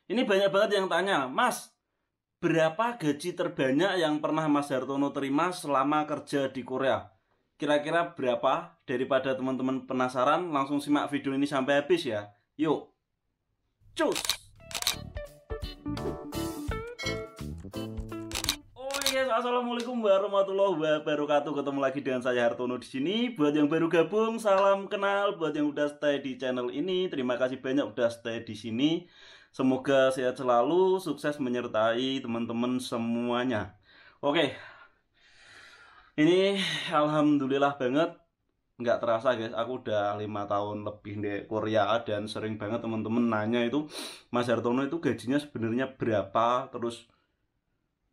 Ini banyak banget yang tanya, Mas, berapa gaji terbanyak yang pernah Mas Hartono terima selama kerja di Korea? Kira-kira berapa? Daripada teman-teman penasaran, langsung simak video ini sampai habis ya. Yuk, cus! Oh yes, assalamualaikum warahmatullahi wabarakatuh. Ketemu lagi dengan saya Hartono di sini. Buat yang baru gabung, salam kenal. Buat yang udah stay di channel ini, terima kasih banyak udah stay di sini. Semoga sehat selalu, sukses menyertai teman-teman semuanya. Oke, ini alhamdulillah banget. Nggak terasa guys, aku udah 5 tahun lebih di Korea dan sering banget teman-teman nanya itu Mas Hartono itu gajinya sebenarnya berapa, terus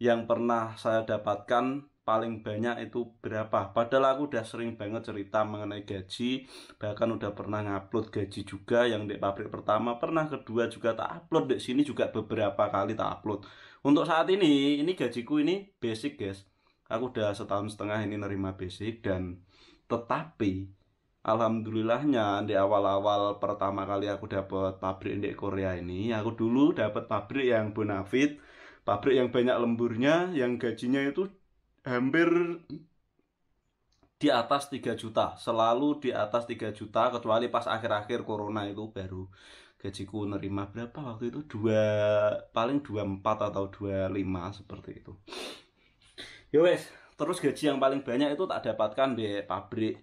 yang pernah saya dapatkan paling banyak itu berapa. Padahal aku udah sering banget cerita mengenai gaji, bahkan udah pernah ngupload gaji juga, yang di pabrik pertama pernah, kedua juga tak upload, di sini juga beberapa kali tak upload. Untuk saat ini gajiku ini basic guys. Aku udah setahun setengah ini nerima basic, dan tetapi alhamdulillahnya di awal-awal pertama kali aku dapat pabrik di Korea ini, aku dulu dapat pabrik yang bonafit, pabrik yang banyak lemburnya, yang gajinya itu hampir di atas 3 juta, selalu di atas 3 juta, kecuali pas akhir-akhir corona itu baru gajiku nerima berapa waktu itu, paling 24 atau 25 seperti itu. Yo wes, terus gaji yang paling banyak itu tak dapatkan di pabrik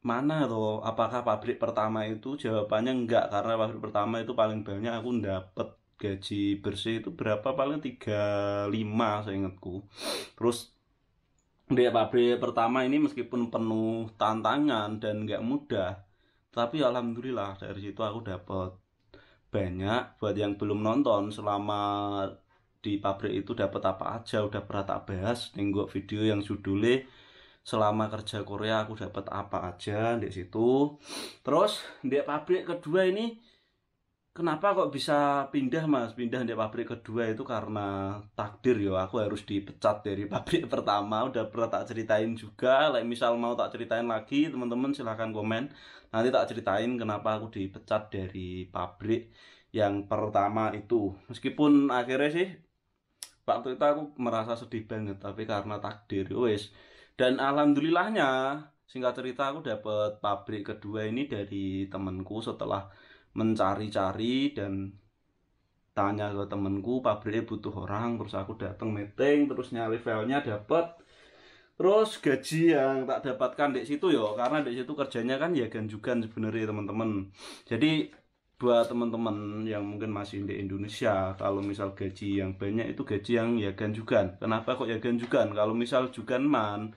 mana tuh? Apakah pabrik pertama itu? Jawabannya enggak, karena pabrik pertama itu paling banyak aku dapet gaji bersih itu berapa, paling 35 seingatku. Terus di pabrik pertama ini meskipun penuh tantangan dan nggak mudah, tapi alhamdulillah dari situ aku dapat banyak. Buat yang belum nonton selama di pabrik itu dapat apa aja, udah pernah tak bahas nengok video yang judulnya selama kerja Korea aku dapat apa aja di situ. Terus di pabrik kedua ini, kenapa kok bisa pindah Mas? Pindah di pabrik kedua itu karena takdir yo. Aku harus dipecat dari pabrik pertama. Udah pernah tak ceritain juga. Like misal mau tak ceritain lagi, teman-teman silahkan komen. Nanti tak ceritain kenapa aku dipecat dari pabrik yang pertama itu. Meskipun akhirnya sih waktu itu aku merasa sedih banget, tapi karena takdir wes. Dan alhamdulillahnya, singkat cerita, aku dapet pabrik kedua ini dari temenku setelah mencari-cari dan tanya ke temenku pabriknya butuh orang, terus aku datang meeting, terus nyari filenya dapet. Terus gaji yang tak dapatkan di situ yo, karena di situ kerjanya kan ya ganjugan sebenarnya teman-teman. Jadi buat teman-teman yang mungkin masih di Indonesia, kalau misal gaji yang banyak itu gaji yang ya ganjugan. Kenapa kok ya ganjugan? Kalau misal juganman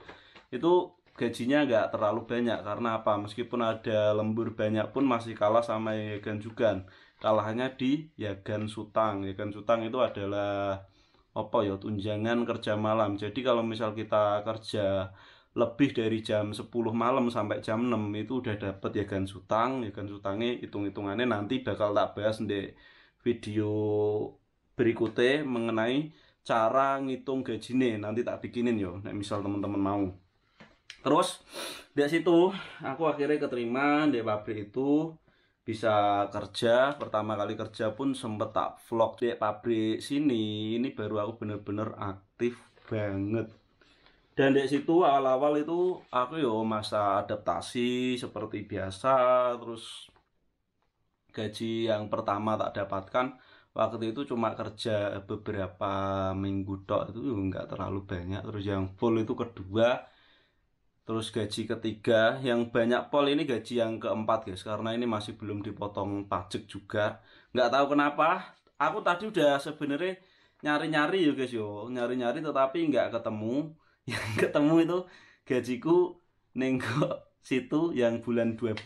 itu gajinya nggak terlalu banyak, karena apa? Meskipun ada lembur banyak pun masih kalah sama Yagan Jugan. Kalahnya di Yagan Sutang. Yagan Sutang itu adalah apa ya, tunjangan kerja malam. Jadi kalau misal kita kerja lebih dari jam 10 malam sampai jam 6 itu udah dapat Yagan Sutang. Yagan Sutangnya hitung-hitungannya nanti bakal tak bahas di video berikutnya mengenai cara ngitung gajinya. Nanti tak bikinin yo, nek misal teman-teman mau. Terus dari situ aku akhirnya keterima di pabrik itu, bisa kerja. Pertama kali kerja pun sempet tak vlog di pabrik sini. Ini baru aku bener-bener aktif banget. Dan dari situ awal-awal itu aku yo masa adaptasi seperti biasa. Terus gaji yang pertama tak dapatkan waktu itu cuma kerja beberapa minggu tok, itu nggak terlalu banyak. Terus yang full itu kedua. Terus gaji ketiga, yang banyak pol ini gaji yang keempat guys, karena ini masih belum dipotong pajak juga. Nggak tahu kenapa, aku tadi udah sebenarnya nyari-nyari ya guys yo, nyari-nyari tetapi nggak ketemu. Yang ketemu itu gajiku nenggok situ yang bulan 12.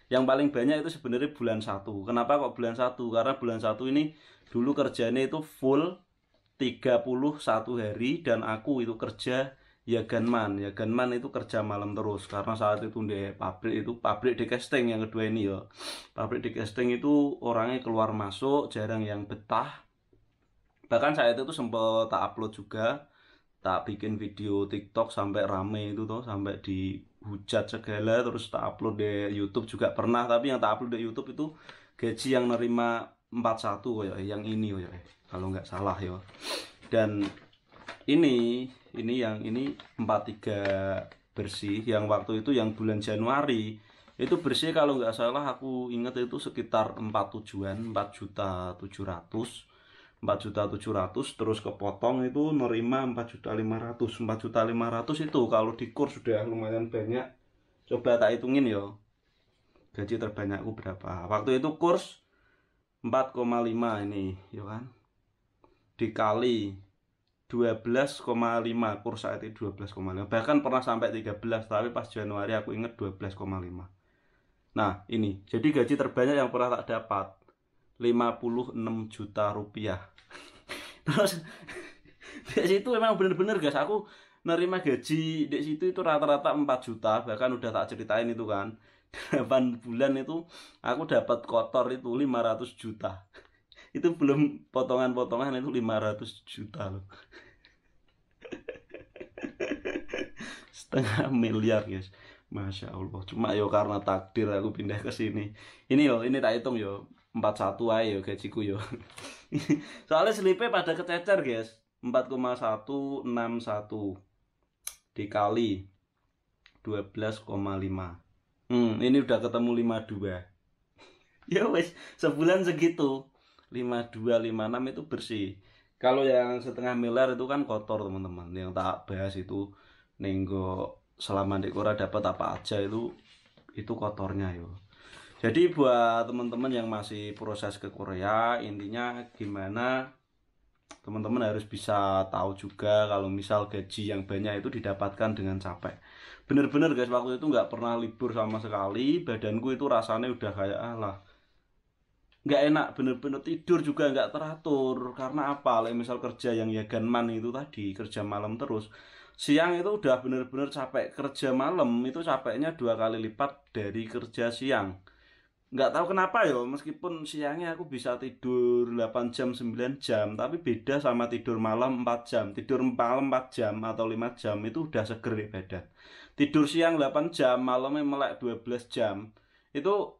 Yang paling banyak itu sebenarnya bulan 1. Kenapa kok bulan 1? Karena bulan 1 ini dulu kerjanya itu full 31 hari, dan aku itu kerja ya gunman. Ya gunman itu kerja malam terus, karena saat itu di pabrik itu, pabrik di casting yang kedua ini ya. Pabrik di casting itu orangnya keluar masuk, jarang yang betah. Bahkan saat itu sempat tak upload juga, tak bikin video TikTok sampai rame itu tuh, sampai dihujat segala, terus tak upload di YouTube juga pernah. Tapi yang tak upload di YouTube itu gaji yang nerima 41 ya, yang ini ya, kalau nggak salah ya. Dan ini yang ini 43 bersih, yang waktu itu yang bulan Januari itu bersih kalau nggak salah aku ingat itu sekitar 47-an, 4.700.000, 4.700.000, terus kepotong itu nerima 4.500.000. 4.500.000 itu kalau di kurs sudah lumayan banyak. Coba tak hitungin ya, gaji terbanyakku berapa waktu itu. Kurs 4,5 ini ya kan, dikali 12,5, kurs saat itu 12,5, bahkan pernah sampai 13, tapi pas Januari aku inget 12,5. Nah ini jadi gaji terbanyak yang pernah tak dapat 56 juta rupiah. Terus di situ emang bener-bener guys, aku nerima gaji di situ itu rata-rata 4 juta, bahkan udah tak ceritain itu kan. 8 bulan itu aku dapat kotor itu 500 juta. Itu belum potongan-potongan, itu 500 juta loh. Setengah miliar guys, Masya Allah. Cuma yo karena takdir aku pindah ke sini. Ini yo, ini tak hitung yo 41 aja yo gajiku yo. Soalnya selipnya pada kececer guys. 4,161 dikali 12,5. Ini udah ketemu 52. Ya wes, sebulan segitu. 52, 56 itu bersih. Kalau yang setengah miliar itu kan kotor teman-teman. Yang tak bahas itu nenggo selama di Korea dapat apa aja itu kotornya yo. Jadi buat teman-teman yang masih proses ke Korea, intinya gimana teman-teman harus bisa tahu juga kalau misal gaji yang banyak itu didapatkan dengan capek. Bener-bener guys, waktu itu nggak pernah libur sama sekali. Badanku itu rasanya udah kayak alah, nggak enak, bener-bener tidur juga nggak teratur. Karena apa? Misal kerja yang ya gunman itu tadi, kerja malam terus. Siang itu udah bener-bener capek. Kerja malam itu capeknya 2 kali lipat dari kerja siang. Nggak tahu kenapa ya, meskipun siangnya aku bisa tidur 8 jam, 9 jam, tapi beda sama tidur malam 4 jam. Tidur malam 4 jam atau 5 jam itu udah seger di badan. Tidur siang 8 jam, malamnya melek 12 jam. Itu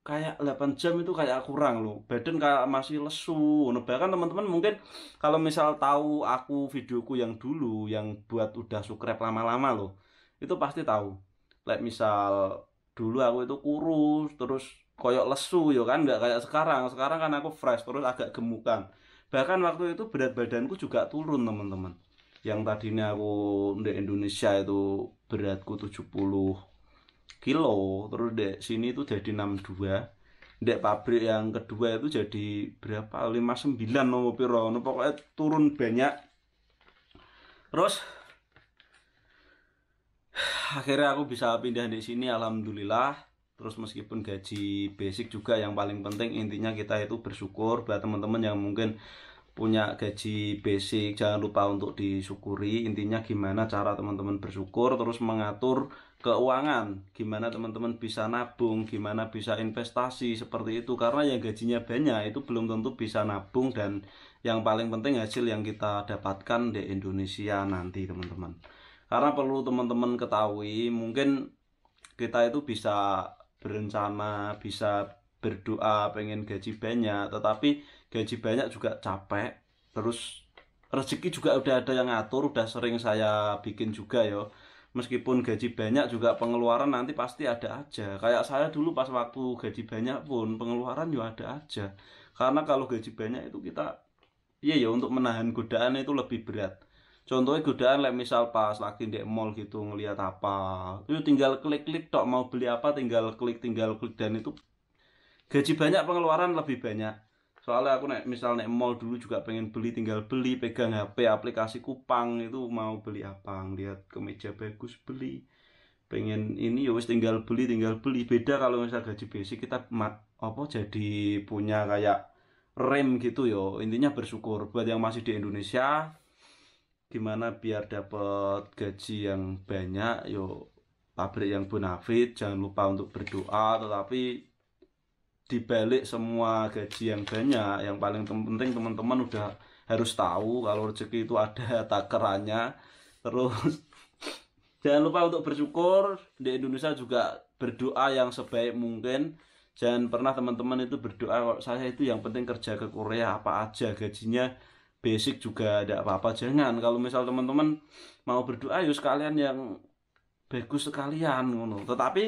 kayak 8 jam itu kayak kurang loh. Badan kayak masih lesu. Nah, bahkan teman-teman mungkin kalau misal tahu aku videoku yang dulu yang buat udah subscribe lama-lama loh, itu pasti tahu. Like misal dulu aku itu kurus terus koyok lesu ya kan, nggak kayak sekarang. Sekarang kan aku fresh terus agak gemukan. Bahkan waktu itu berat badanku juga turun teman-teman. Yang tadinya aku di Indonesia itu beratku 70 kilo, terus di sini itu jadi 62. Di pabrik yang kedua itu jadi berapa, 59 nopo piro, pokoknya turun banyak. Terus akhirnya aku bisa pindah di sini alhamdulillah. Terus meskipun gaji basic juga yang paling penting, intinya kita itu bersyukur. Buat teman-teman yang mungkin punya gaji basic, jangan lupa untuk disyukuri. Intinya gimana cara teman-teman bersyukur, terus mengatur keuangan, gimana teman-teman bisa nabung, gimana bisa investasi seperti itu. Karena yang gajinya banyak itu belum tentu bisa nabung, dan yang paling penting hasil yang kita dapatkan di Indonesia nanti teman-teman. Karena perlu teman-teman ketahui, mungkin kita itu bisa berencana, bisa berdoa pengen gaji banyak, tetapi gaji banyak juga capek. Terus rezeki juga udah ada yang ngatur, udah sering saya bikin juga ya. Meskipun gaji banyak juga pengeluaran nanti pasti ada aja. Kayak saya dulu pas waktu gaji banyak pun pengeluaran juga ada aja. Karena kalau gaji banyak itu kita, iya ya, untuk menahan godaan itu lebih berat. Contohnya godaan like misal pas lagi di mall gitu ngelihat apa, itu tinggal klik-klik tok, mau beli apa tinggal klik, dan itu gaji banyak pengeluaran lebih banyak. Soalnya aku misal naik mall dulu juga pengen beli, tinggal beli, pegang HP aplikasi Kupang itu mau beli apa, ngeliat kemeja bagus beli, pengen ini ya wis tinggal beli, beda kalau misal gaji basic kita apa jadi punya kayak rem gitu yo. Intinya bersyukur. Buat yang masih di Indonesia, gimana biar dapat gaji yang banyak yo, pabrik yang bonafit, jangan lupa untuk berdoa. Tetapi dibalik semua gaji yang banyak, yang paling penting teman-teman udah harus tahu kalau rezeki itu ada takarannya. Terus jangan lupa untuk bersyukur. Di Indonesia juga berdoa yang sebaik mungkin. Jangan pernah teman-teman itu berdoa kalau saya itu yang penting kerja ke Korea apa aja gajinya basic juga ada apa-apa. Jangan, kalau misal teman-teman mau berdoa ya sekalian yang bagus sekalian ngono. Tetapi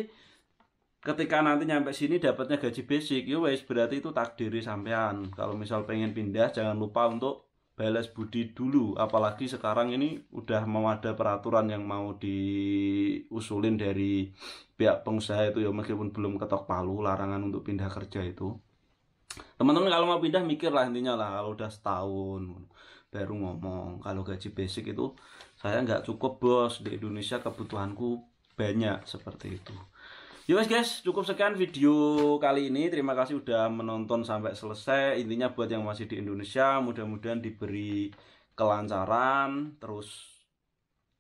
ketika nanti nyampe sini dapatnya gaji basic, ya wes berarti itu takdiri sampean. Kalau misal pengen pindah jangan lupa untuk balas budi dulu. Apalagi sekarang ini udah mau ada peraturan yang mau diusulin dari pihak pengusaha itu ya, meskipun belum ketok palu larangan untuk pindah kerja itu. Teman-teman kalau mau pindah mikir lah intinya lah, kalau udah setahun baru ngomong kalau gaji basic itu saya nggak cukup bos, di Indonesia kebutuhanku banyak, seperti itu. Ya wes guys, cukup sekian video kali ini. Terima kasih udah menonton sampai selesai. Intinya buat yang masih di Indonesia, mudah-mudahan diberi kelancaran, terus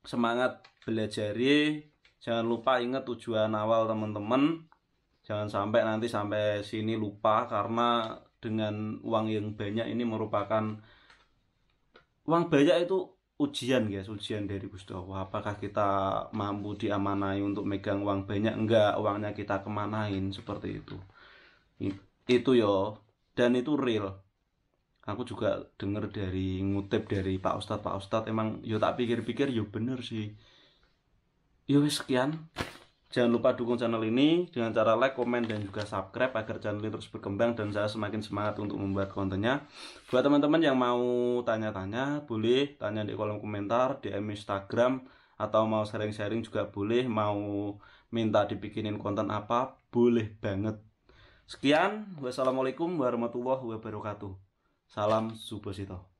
semangat belajari. Jangan lupa ingat tujuan awal teman-teman. Jangan sampai nanti sampai sini lupa, karena dengan uang yang banyak ini merupakan uang banyak itu ujian guys, ujian dari Gusti Allah. Apakah kita mampu diamanai untuk megang uang banyak? Enggak, uangnya kita kemanain, seperti itu. Itu yo, dan itu real. Aku juga denger dari ngutip dari Pak Ustadz emang yo tak pikir-pikir yo bener sih. Yo wes sekian. Jangan lupa dukung channel ini dengan cara like, komen, dan juga subscribe agar channel ini terus berkembang dan saya semakin semangat untuk membuat kontennya. Buat teman-teman yang mau tanya-tanya, boleh tanya di kolom komentar, DM Instagram, atau mau sharing-sharing juga boleh, mau minta dibikinin konten apa, boleh banget. Sekian, wassalamualaikum warahmatullahi wabarakatuh. Salam Subosito.